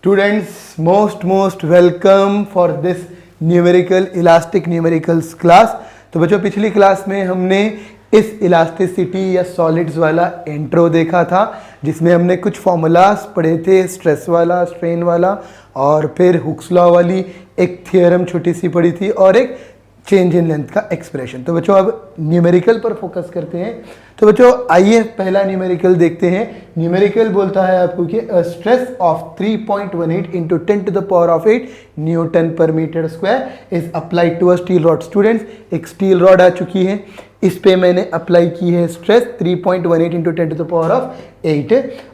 Students, most welcome for this numerical elastic numericals class. तो बच्चों पिछली क्लास में हमने इस इलास्टिसिटी या सॉलिड्स वाला इंट्रो देखा था, जिसमें हमने कुछ फॉर्मूलाज पढ़े थे, स्ट्रेस वाला, स्ट्रेन वाला, और फिर हुक्स लॉ वाली एक थियरम छोटी सी पढ़ी थी, और एक चेंज इन लेंथ का एक्सप्रेशन। तो बच्चों अब न्यूमेरिकल पर फोकस करते हैं। तो बच्चों आइए पहला न्यूमेरिकल देखते हैं। न्यूमेरिकल बोलता है आपको कि स्ट्रेस ऑफ 3.18 इंटू 10⁸ न्यूटन पर metre square is applied to a steel rod. Students, एक स्टील रॉड आ चुकी है, इस पे मैंने अप्लाई की है स्ट्रेस 3.18 इंटू 10⁸,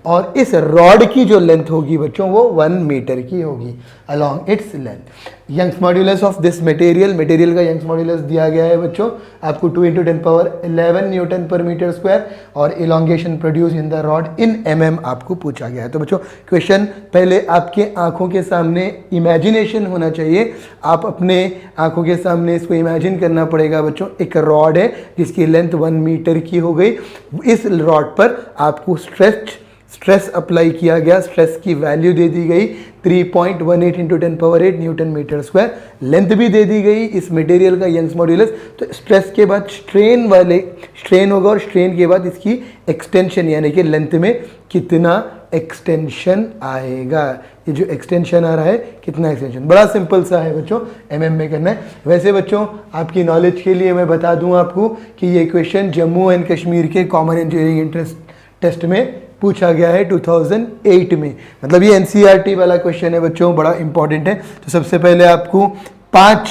और इस रॉड की जो लेंथ होगी बच्चों वो 1 मीटर की होगी along its length. Young's modulus of this material का यंग्स मॉड्यूलस दिया गया है बच्चों आपको 2 × 10⁻11 न्यूटन पर मीटर स्क्वायर, और elongation produce in the rod in mm आपको पूछा गया है। तो बच्चों क्वेश्चन पहले आपके आंखों के सामने इमेजिनेशन होना चाहिए, आप अपने आंखों के सामने इसको इमेजिन करना पड़ेगा बच्चों। एक रॉड है जिसकी लेंथ 1 मीटर की हो गई, इस रॉड पर आपको स्ट्रेस अप्लाई किया गया, स्ट्रेस की वैल्यू दे दी गई 3.18 into 10⁸ newton metre square, length भी दे दी गई इस मटेरियल का यंग्स मॉड्यूलस। तो स्ट्रेस के बाद स्ट्रेन होगा, और स्ट्रेन के बाद इसकी एक्सटेंशन यानी कि लेंथ में कितना एक्सटेंशन आएगा। ये जो एक्सटेंशन आ रहा है कितना एक्सटेंशन, बड़ा सिंपल सा है बच्चों, mm में करना है। वैसे बच्चों आपकी नॉलेज के लिए मैं बता दूं आपको कि ये क्वेश्चन जम्मू एंड कश्मीर के कॉमन इंजीनियरिंग इंट्रेंस टेस्ट में पूछा गया है 2008 में, मतलब ये NCERT वाला क्वेश्चन है बच्चों, बड़ा इंपॉर्टेंट है। तो सबसे पहले आपको 5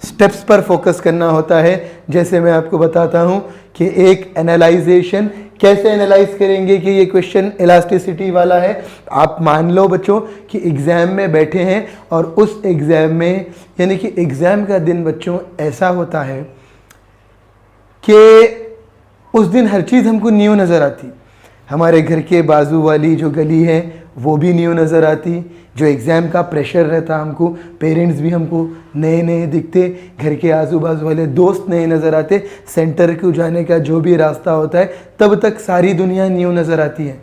स्टेप्स पर फोकस करना होता है। जैसे मैं आपको बताता हूं कि एक एनालाइजेशन, कैसे एनालाइज करेंगे कि ये क्वेश्चन इलास्टिसिटी वाला है। आप मान लो बच्चों कि एग्ज़ाम में बैठे हैं, और उस एग्ज़ाम में यानी कि एग्ज़ाम का दिन बच्चों ऐसा होता है कि उस दिन हर चीज़ हमको न्यू नज़र आती। हमारे घर के बाजू वाली जो गली है वो भी न्यू नज़र आती, जो एग्ज़ाम का प्रेशर रहता हमको, पेरेंट्स भी हमको नए नए दिखते, घर के आजू बाजू वाले दोस्त नए नज़र आते, सेंटर को जाने का जो भी रास्ता होता है तब तक सारी दुनिया न्यू नज़र आती है।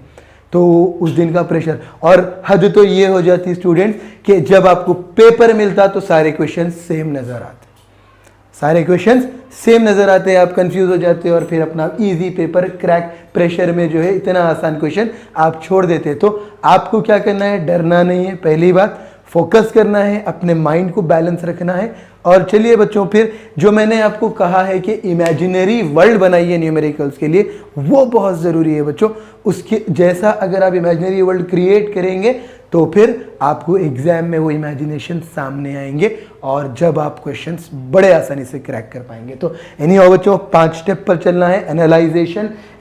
तो उस दिन का प्रेशर, और हद तो ये हो जाती स्टूडेंट्स कि जब आपको पेपर मिलता तो सारे क्वेश्चन सेम नज़र आते, सारे क्वेश्चंस सेम नज़र आते हैं, आप कंफ्यूज हो जाते हो, और फिर अपना इजी पेपर क्रैक प्रेशर में जो है इतना आसान क्वेश्चन आप छोड़ देते हैं। तो आपको क्या करना है, डरना नहीं है, पहली बात फोकस करना है, अपने माइंड को बैलेंस रखना है। और चलिए बच्चों, फिर जो मैंने आपको कहा है कि इमेजिनरी वर्ल्ड बनाइए न्यूमेरिकल्स के लिए, वो बहुत ज़रूरी है बच्चों। उसके जैसा अगर आप इमेजिनरी वर्ल्ड क्रिएट करेंगे तो फिर आपको एग्जाम में वो इमेजिनेशन सामने आएंगे, और जब आप क्वेश्चंस बड़े आसानी से क्रैक कर पाएंगे। तो एनीहाउ बच्चों 5 स्टेप पर चलना है।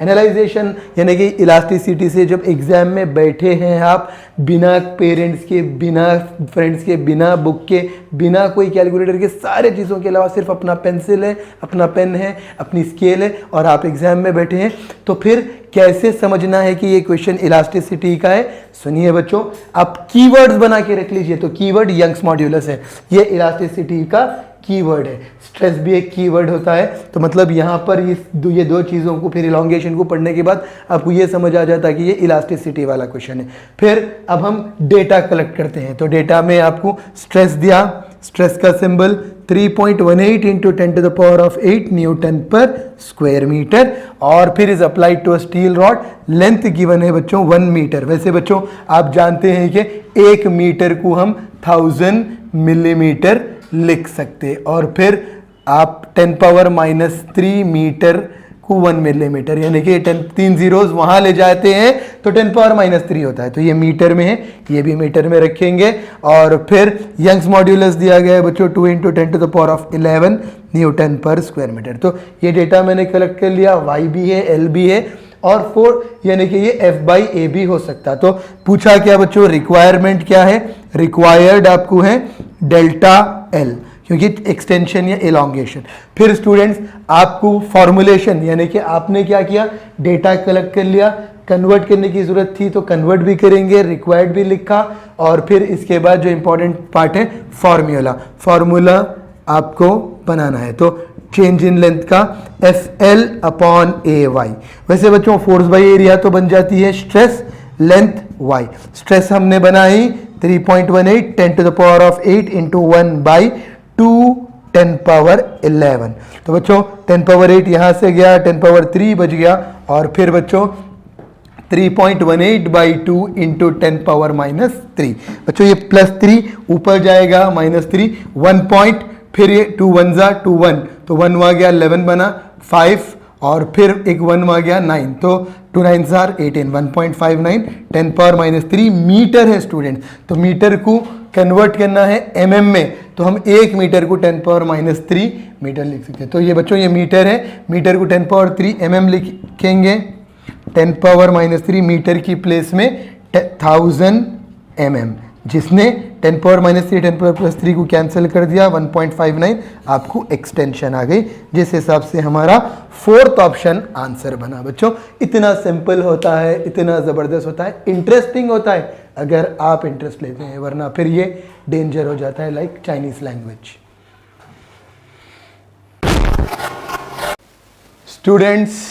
एनालाइजेशन यानी कि इलास्टिसिटी से जब एग्जाम में बैठे हैं आप, बिना पेरेंट्स के, बिना फ्रेंड्स के, बिना बुक के, बिना कोई कैलकुलेटर के, सारे चीज़ों के अलावा सिर्फ अपना पेंसिल है, अपना पेन है, अपनी स्केल है, और आप एग्जाम में बैठे हैं, तो फिर कैसे समझना है कि ये क्वेश्चन इलास्टिसिटी का है। सुनिए बच्चों, आप कीवर्ड्स बना के रख लीजिए। तो कीवर्ड यंग्स मॉड्यूलस है, ये इलास्टिसिटी का कीवर्ड है। स्ट्रेस भी एक कीवर्ड होता है। तो मतलब यहाँ पर ये दो चीज़ों को, फिर इलोंगेशन को पढ़ने के बाद आपको ये समझ आ जाता है कि ये इलास्टिसिटी वाला क्वेश्चन है। फिर अब हम डेटा कलेक्ट करते हैं। तो डेटा में आपको स्ट्रेस दिया, स्ट्रेस का सिंबल 3.18 इंटू 10⁸ न्यूटन पर स्क्वायर मीटर, और फिर is applied to a steel rod, length given है बच्चों 1 मीटर। वैसे बच्चों आप जानते हैं कि 1 मीटर को हम 1000 मिलीमीटर लिख सकते, और फिर आप 10⁻³ मीटर को 1 मिलीमीटर, यानी कि 3 zeros वहाँ ले जाते हैं तो 10⁻³ होता है। तो ये मीटर में है, ये भी मीटर में रखेंगे। और फिर यंग्स मॉड्यूलस दिया गया है बच्चों 2 × 10⁻11 न्यूटन पर स्क्वायर मीटर। तो ये डेटा मैंने कलेक्ट कर लिया, y भी है, l भी है, और 4 यानी कि ये F/A भी हो सकता। तो पूछा क्या बच्चों, रिक्वायरमेंट क्या है, रिक्वायर्ड आपको है ΔL, क्योंकि एक्सटेंशन या एलोंगेशन। फिर स्टूडेंट्स आपको फॉर्मुलेशन, यानी कि आपने क्या किया, डेटा कलेक्ट कर लिया, कन्वर्ट करने की जरूरत थी तो कन्वर्ट भी करेंगे, रिक्वायर्ड भी लिखा, और फिर इसके बाद जो इंपॉर्टेंट पार्ट है फॉर्मूला आपको बनाना है। तो चेंज इन लेंथ का FL/AY। वैसे बच्चों फोर्स बाय एरिया तो बन जाती है स्ट्रेस लेंथ y। स्ट्रेस हमने बनाई 3.18 10 to the power of 8 into 1 by 2 10 power 11। तो बच्चों 10 पावर 8 यहाँ से गया, 10 पावर 3 बच गया, और फिर बच्चों 3.18 बाई 2 इंटू 10 पावर -3। बच्चों ये +3 ऊपर जाएगा, -3 1 पॉइंट, फिर ये 2 1 जा 2 1, तो 1 आ गया 11 बना 5, और फिर एक 1 आ गया 9, तो 2 9 आर 18 1.59 10 पावर -3 मीटर है स्टूडेंट। तो मीटर को कन्वर्ट करना है mm में, तो हम 1 मीटर को 10 पावर -3 मीटर लिख सकते हैं। तो ये बच्चों ये मीटर है, मीटर को 10 पावर 3 mm लिखेंगे, 10 पावर -3 मीटर की प्लेस में 1000 mm, जिसने 10 पावर -3 10 पावर +3 को कैंसिल कर दिया, 1.59 आपको एक्सटेंशन आ गई, जिस हिसाब से हमारा 4th ऑप्शन आंसर बना। बच्चों इतना सिंपल होता है, इतना ज़बरदस्त होता है, इंटरेस्टिंग होता है अगर आप इंटरेस्ट लेते हैं, वरना फिर ये डेंजर हो जाता है लाइक चाइनीज लैंग्वेज। स्टूडेंट्स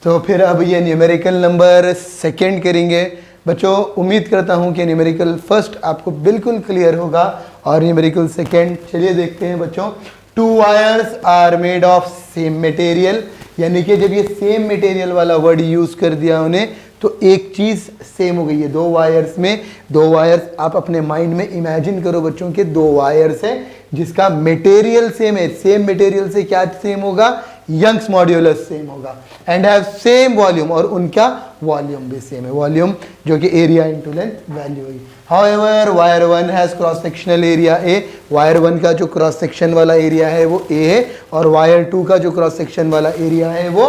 तो फिर अब ये न्यूमेरिकल नंबर सेकंड करेंगे। बच्चों उम्मीद करता हूँ कि न्यूमेरिकल फर्स्ट आपको बिल्कुल क्लियर होगा, और न्यूमेरिकल सेकंड चलिए देखते हैं बच्चों। 2 wires are made of same material, यानी कि जब ये सेम मटेरियल वाला वर्ड यूज़ कर दिया उन्हें, तो एक चीज़ सेम हो गई है। 2 वायर्स में 2 वायर्स आप अपने माइंड में इमेजिन करो बच्चों के 2 वायर्स हैं जिसका मटेरियल सेम है। सेम मटेरियल से क्या सेम होगा, यंग्स मॉड्यूलस सेम होगा, एंड हैव सेम वॉल्यूम, और उनका वॉल्यूम भी सेम है, वॉल्यूम जो कि एरिया इनटू लेंथ वैल्यू है। However wire 1 has cross sectional area A, wire 1 का जो क्रॉस सेक्शन वाला एरिया है वो ए है, और वायर 2 का जो क्रॉस सेक्शन वाला एरिया है वो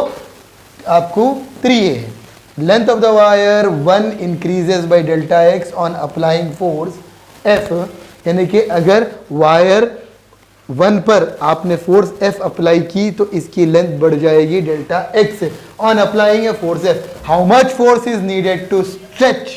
आपको 3a है। Length of the wire 1 increases by delta x on applying force F, यानी कि अगर वायर 1 पर आपने फोर्स F अप्लाई की तो इसकी लेंथ बढ़ जाएगी डेल्टा एक्स से, on applying a force F। How much force is needed to stretch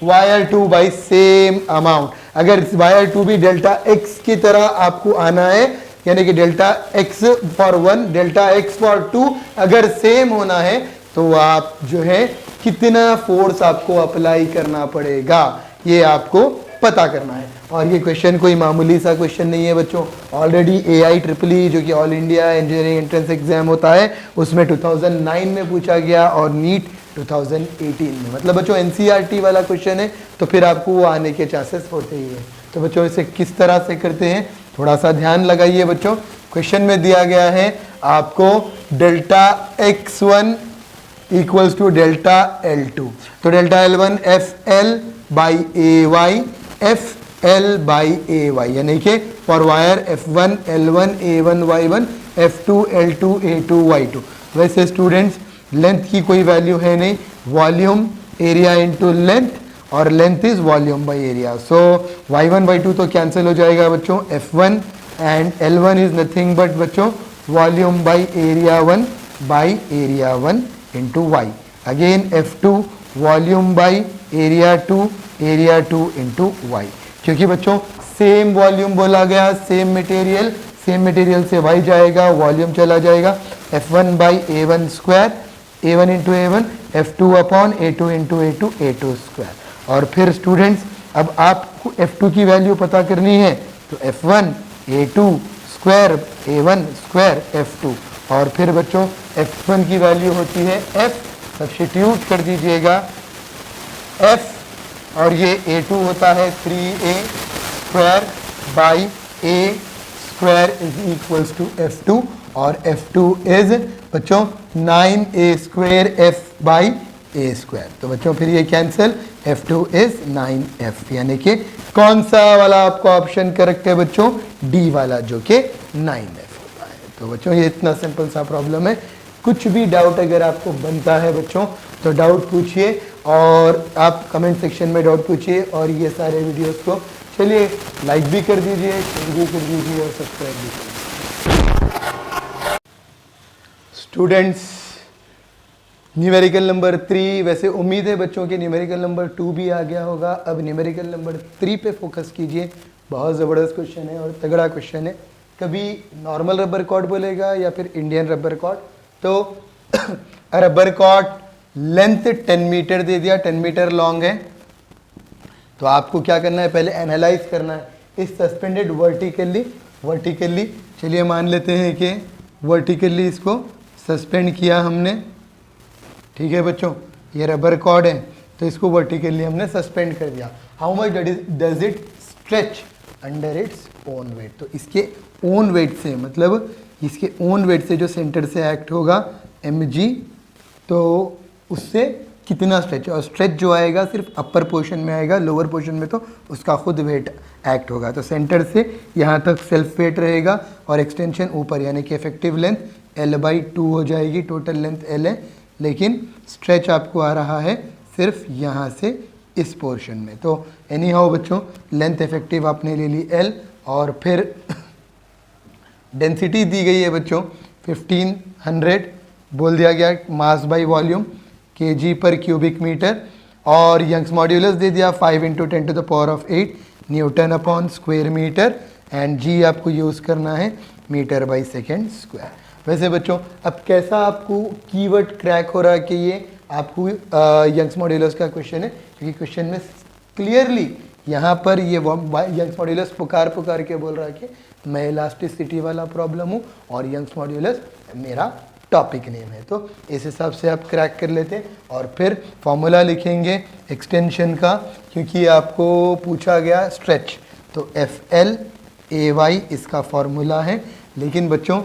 wire 2 by same amount. अगर वायर 2 भी डेल्टा एक्स की तरह आपको आना है, यानी कि delta x for 1 delta x for 2 अगर सेम होना है, तो आप जो है कितना फोर्स आपको अप्लाई करना पड़ेगा ये आपको पता करना है। और ये क्वेश्चन कोई मामूली सा क्वेश्चन नहीं है बच्चों, ऑलरेडी AIEEE जो कि all India engineering entrance exam होता है उसमें 2009 में पूछा गया, और नीट 2018 में, मतलब बच्चों NCERT वाला क्वेश्चन है, तो फिर आपको वो आने के चांसेस होते ही है। तो बच्चों इसे किस तरह से करते हैं थोड़ा सा ध्यान लगाइए बच्चों। क्वेश्चन में दिया गया है आपको delta x1 equals to delta L2, तो delta L1 FL by AY FL by AY, यानी कि for wire F1 L1 A1 Y1 F2 L2 A2 Y2। वैसे स्टूडेंट्स लेंथ की कोई वैल्यू है नहीं, वॉल्यूम एरिया इनटू लेंथ, और length is volume by area. So Y1 Y2 तो cancel हो जाएगा बच्चों, F1 and L1 is nothing but बच्चों volume by area 1 by area 1 into Y। Again F2 volume by area 2 into Y, क्योंकि बच्चों same volume बोला गया, same material से Y जाएगा, वॉल्यूम चला जाएगा, F1 by A1 square, A1 into A1, F2 upon A2 into A2 square. और फिर स्टूडेंट्स अब आपको F2 की वैल्यू पता करनी है, तो F1 A2 square A1 square F2, और फिर बच्चों F1 की वैल्यू होती है F, सब्स्टिट्यूट कर दीजिएगा F, और ये A2 होता है 3A square by A square is equals to F2, और F2 इज बच्चों 9A square F by A square. तो बच्चों फिर ये कैंसिल, F2 इज 9F, यानी कि कौन सा वाला आपका ऑप्शन करेक्ट है बच्चों, D वाला जो कि 9F होता है। तो बच्चों ये इतना सिंपल सा प्रॉब्लम है। कुछ भी डाउट अगर आपको बनता है बच्चों तो डाउट पूछिए, और आप कमेंट सेक्शन में डाउट पूछिए, और ये सारे वीडियोस को चलिए लाइक भी कर दीजिए, शेयर भी कर दीजिए, और सब्सक्राइब भी कर दीजिए। स्टूडेंट्स न्यूमेरिकल नंबर 3, वैसे उम्मीद है बच्चों के न्यूमेरिकल नंबर 2 भी आ गया होगा। अब न्यूमेरिकल नंबर 3 पे फोकस कीजिए, बहुत ज़बरदस्त क्वेश्चन है और तगड़ा क्वेश्चन है। कभी नॉर्मल रबर कॉर्ड बोलेगा या फिर इंडियन रबर कॉर्ड। तो रबर कॉर्ड लेंथ 10 मीटर दे दिया, 10 मीटर लॉन्ग है, तो आपको क्या करना है, पहले एनालाइज करना है इस सस्पेंडेड वर्टिकली। चलिए मान लेते हैं कि वर्टिकली इसको सस्पेंड किया हमने, ठीक है बच्चों, ये रबर कॉर्ड है तो इसको वर्टिकली हमने सस्पेंड कर दिया। How much does it stretch under its own wait, तो इसके ओन वेट से, मतलब इसके ओन वेट से जो सेंटर से एक्ट होगा mg, तो उससे कितना स्ट्रेच, और स्ट्रेच जो आएगा सिर्फ अपर पोर्शन में आएगा, लोअर पोर्शन में तो उसका खुद वेट एक्ट होगा। तो सेंटर से यहाँ तक सेल्फ वेट रहेगा और एक्सटेंशन ऊपर, यानी कि इफेक्टिव लेंथ L/2 हो जाएगी, टोटल लेंथ L है, लेकिन स्ट्रेच आपको आ रहा है सिर्फ यहाँ से इस पोर्शन में। तो एनी हाउ बच्चों, लेंथ इफेक्टिव आपने ले ली L, और फिर डेंसिटी दी गई है बच्चों 1500, बोल दिया गया मास बाई वॉल्यूम kg पर क्यूबिक मीटर, और यंग्स मॉड्यूलस दे दिया 5 × 10⁸ newton upon square metre, and g आपको यूज़ करना है मीटर बाई सेकेंड स्क्वायर। वैसे बच्चों अब कैसा आपको कीवर्ड क्रैक हो रहा है कि ये आपको यंग्स मॉड्यूलस का क्वेश्चन है, क्योंकि क्वेश्चन में क्लियरली यहाँ पर ये यंग्स मॉड्यूलस पुकार के बोल रहा है कि मैं इलास्टिसिटी वाला प्रॉब्लम हूँ और यंग्स मॉड्यूलस मेरा टॉपिक नेम है। तो इस हिसाब से आप क्रैक कर लेते हैं, और फिर फॉर्मूला लिखेंगे एक्सटेंशन का, क्योंकि आपको पूछा गया स्ट्रेच, तो FL/AY इसका फॉर्मूला है। लेकिन बच्चों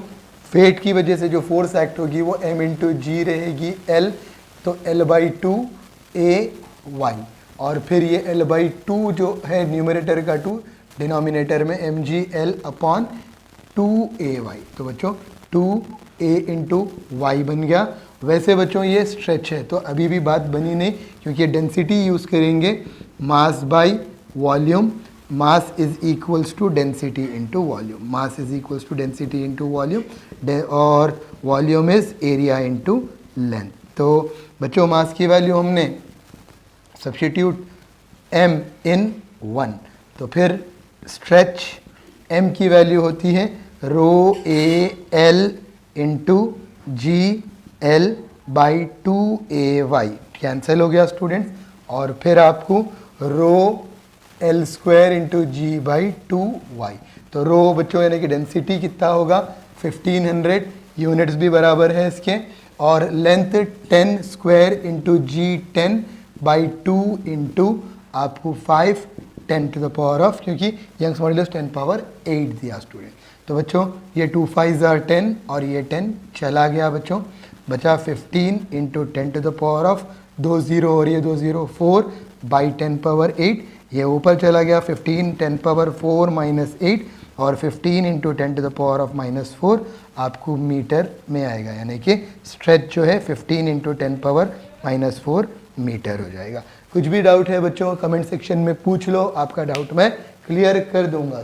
वेट की वजह से जो फोर्स एक्ट होगी वो m×g रहेगी L, तो L/2 AY, और फिर ये L/2 जो है न्यूमरेटर का 2, डिनोमिनेटर में mg/L/2AY, तो बच्चों 2A/y बन गया। वैसे बच्चों ये स्ट्रेच है, तो अभी भी बात बनी नहीं, क्योंकि डेंसिटी यूज़ करेंगे mass by volume, mass is equals to density into volume, mass is equals to density into volume, और volume is area into length. तो बच्चों मास की वैल्यू हमने सब्स्टिट्यूट m इन 1, तो फिर स्ट्रेच m की वैल्यू होती है ρAL इंटू GL/2AY, कैंसिल हो गया स्टूडेंट्स, और फिर आपको ρL² इंटू G/2Y, तो रो बच्चों यानी कि डेंसिटी कितना होगा 1500, यूनिट्स भी बराबर है इसके, और लेंथ 10² इंटू G10/2 इंटू आपको 5 10⁻⁴, क्योंकि यंग्स मॉड्यूलस 10⁸ दिया स्टूडेंट। तो बच्चों ये 2 5 are 10 और ये 10 चला गया बच्चों, बचा 15 इंटू 10⁻⁴, 2 0 और ये 2 0 4/10⁸, ये ऊपर चला गया 15 10⁻⁴ -8, और 15 इंटू 10⁻⁻⁴ आपको मीटर में आएगा, यानी कि स्ट्रेच जो है 15 इंटू 10⁻⁻⁴ मीटर हो जाएगा। कुछ भी डाउट है बच्चों कमेंट सेक्शन में पूछ लो, आपका डाउट मैं क्लियर कर दूंगा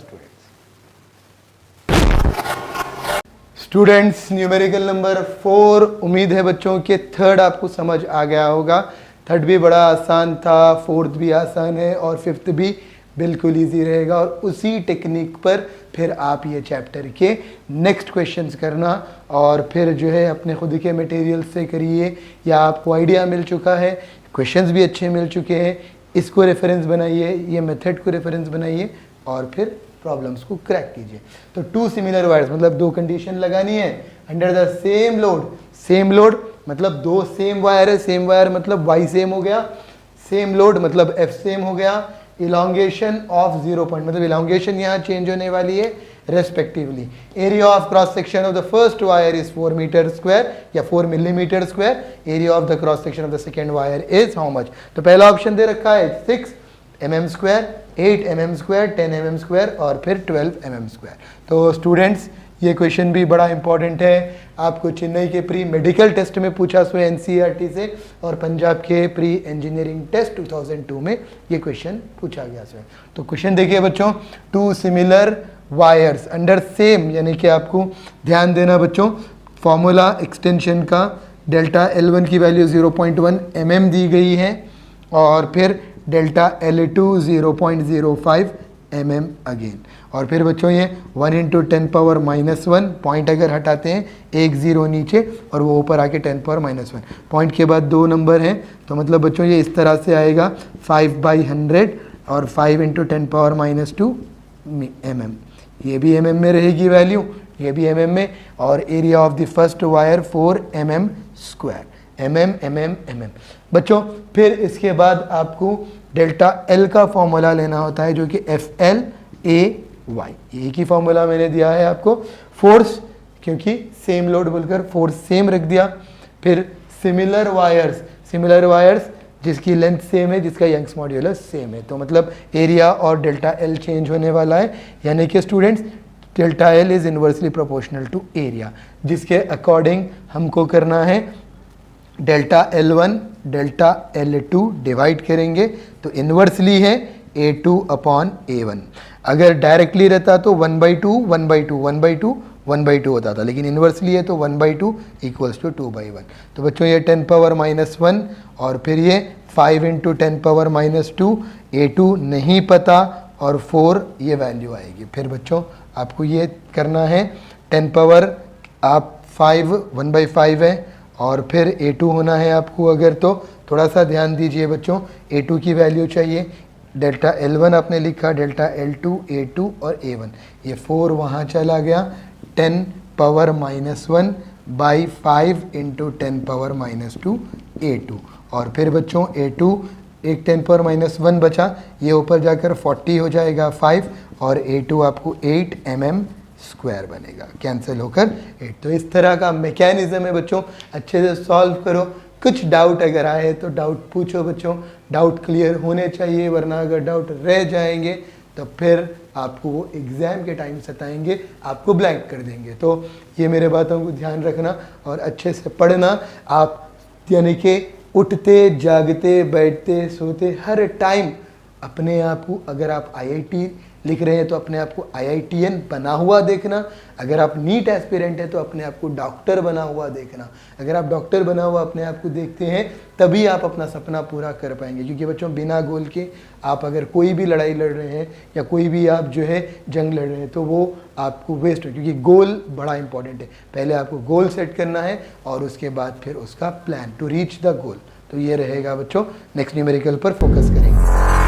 स्टूडेंट्स। न्यूमेरिकल नंबर 4, उम्मीद है बच्चों के थर्ड आपको समझ आ गया होगा। थर्ड भी बड़ा आसान था, फोर्थ भी आसान है, और फिफ्थ भी बिल्कुल इजी रहेगा, और उसी टेक्निक पर फिर आप ये चैप्टर के नेक्स्ट क्वेश्चंस करना, और फिर जो है अपने खुद के मटेरियल से करिए, या आपको आइडिया मिल चुका है, क्वेश्चंस भी अच्छे मिल चुके हैं, इसको रेफरेंस बनाइए, ये मेथड को रेफरेंस बनाइए, और फिर प्रॉब्लम्स को क्रैक कीजिए। तो 2 सिमिलर वायर्स मतलब 2 कंडीशन लगानी है under the same load, same load मतलब 2 सेम वायर है, सेम वायर मतलब y सेम हो गया, सेम लोड मतलब f सेम हो गया, इलोंगेशन ऑफ 0 पॉइंट मतलब इलोंगेशन यहाँ चेंज होने वाली है respectively. Area of cross section of the first wire is 4 metre square या 4 millimetre square, area of the cross section of the second wire is how much. तो पहला option दे रखा है 6 mm square, 8 mm square, 10 mm square, और फिर 12 mm square. तो students ये question भी बड़ा इंपॉर्टेंट है, आपको चेन्नई के प्री मेडिकल टेस्ट में पूछा सो NCERT से, और पंजाब के प्री इंजीनियरिंग टेस्ट 2002 में ये क्वेश्चन पूछा गया सो। तो क्वेश्चन देखिए बच्चों, 2 सिमिलर वायर्स अंडर सेम, यानी कि आपको ध्यान देना बच्चों, फॉर्मूला एक्सटेंशन का डेल्टा L1 की वैल्यू 0.1 mm दी गई है, और फिर डेल्टा L2 0.05 mm अगेन, और फिर बच्चों ये 1 × 10⁻⁻1, पॉइंट अगर हटाते हैं 1 0 नीचे और वो ऊपर आके 10⁻⁻1, पॉइंट के बाद 2 नंबर हैं, तो मतलब बच्चों ये इस तरह से आएगा 5/100, और 5 इंटू 10 पावर माइनस 2 mm। ये भी mm में रहेगी वैल्यू, ये भी mm में, और area of the first wire 4 mm square, mm। बच्चों फिर इसके बाद आपको डेल्टा L का फॉर्मूला लेना होता है जो कि FLAY, एक ही फॉर्मूला मैंने दिया है आपको। फोर्स, क्योंकि सेम लोड बोलकर फोर्स सेम रख दिया। फिर सिमिलर वायर्स जिसकी लेंथ सेम है, जिसका यंग्स मॉड्यूलस सेम है, तो मतलब एरिया और डेल्टा L चेंज होने वाला है, यानी कि students delta L is inversely proportional to area, जिसके अकॉर्डिंग हमको करना है delta L1 delta L2 divide करेंगे, तो इन्वर्सली है A2 अपॉन A1। अगर डायरेक्टली रहता तो 1/2 होता था, लेकिन इन्वर्सली है तो 1/2 इक्वल्स टू 2/1। तो बच्चों ये 10 पावर माइनस 1 और फिर ये 5 इंटू 10 पावर माइनस 2, A2 नहीं पता और 4 ये वैल्यू आएगी। फिर बच्चों आपको ये करना है 10 पावर आप 5 1/5 है, और फिर A2 होना है आपको, अगर तो थोड़ा सा ध्यान दीजिए बच्चों, A2 की वैल्यू चाहिए। डेल्टा L1 आपने लिखा, डेल्टा L2 A2 और A1, ये 4 वहाँ चला गया। 10 power minus 1 by 5 into 10 power minus 2 A2, और फिर बच्चों A2 एक 10 पावर माइनस 1 बचा, ये ऊपर जाकर 40 हो जाएगा 5, और A2 आपको 8 mm स्क्वायर बनेगा, कैंसिल होकर 8। तो इस तरह का मैकेनिज्म है बच्चों, अच्छे से सॉल्व करो। कुछ डाउट अगर आए तो डाउट पूछो बच्चों, डाउट क्लियर होने चाहिए, वरना अगर डाउट रह जाएंगे तो फिर आपको वो एग्ज़ाम के टाइम सताएंगे, आपको ब्लैंक कर देंगे। तो ये मेरे बातों को ध्यान रखना और अच्छे से पढ़ना। आप यानी कि उठते जागते बैठते सोते हर टाइम अपने आप को, अगर आप IIT लिख रहे हैं तो अपने आप को IITN बना हुआ देखना, अगर आप नीट एस्पिरेंट है तो अपने आप को डॉक्टर बना हुआ देखना। अगर आप डॉक्टर बना हुआ अपने आप को देखते हैं तभी आप अपना सपना पूरा कर पाएंगे, क्योंकि बच्चों बिना गोल के आप अगर कोई भी लड़ाई लड़ रहे हैं या कोई भी आप जो है जंग लड़ रहे हैं तो वो आपको वेस्ट है, क्योंकि गोल बड़ा इंपॉर्टेंट है। पहले आपको गोल सेट करना है और उसके बाद फिर उसका plan to reach the goal. तो ये रहेगा बच्चों, नेक्स्ट न्यूमेरिकल पर फोकस करेंगे।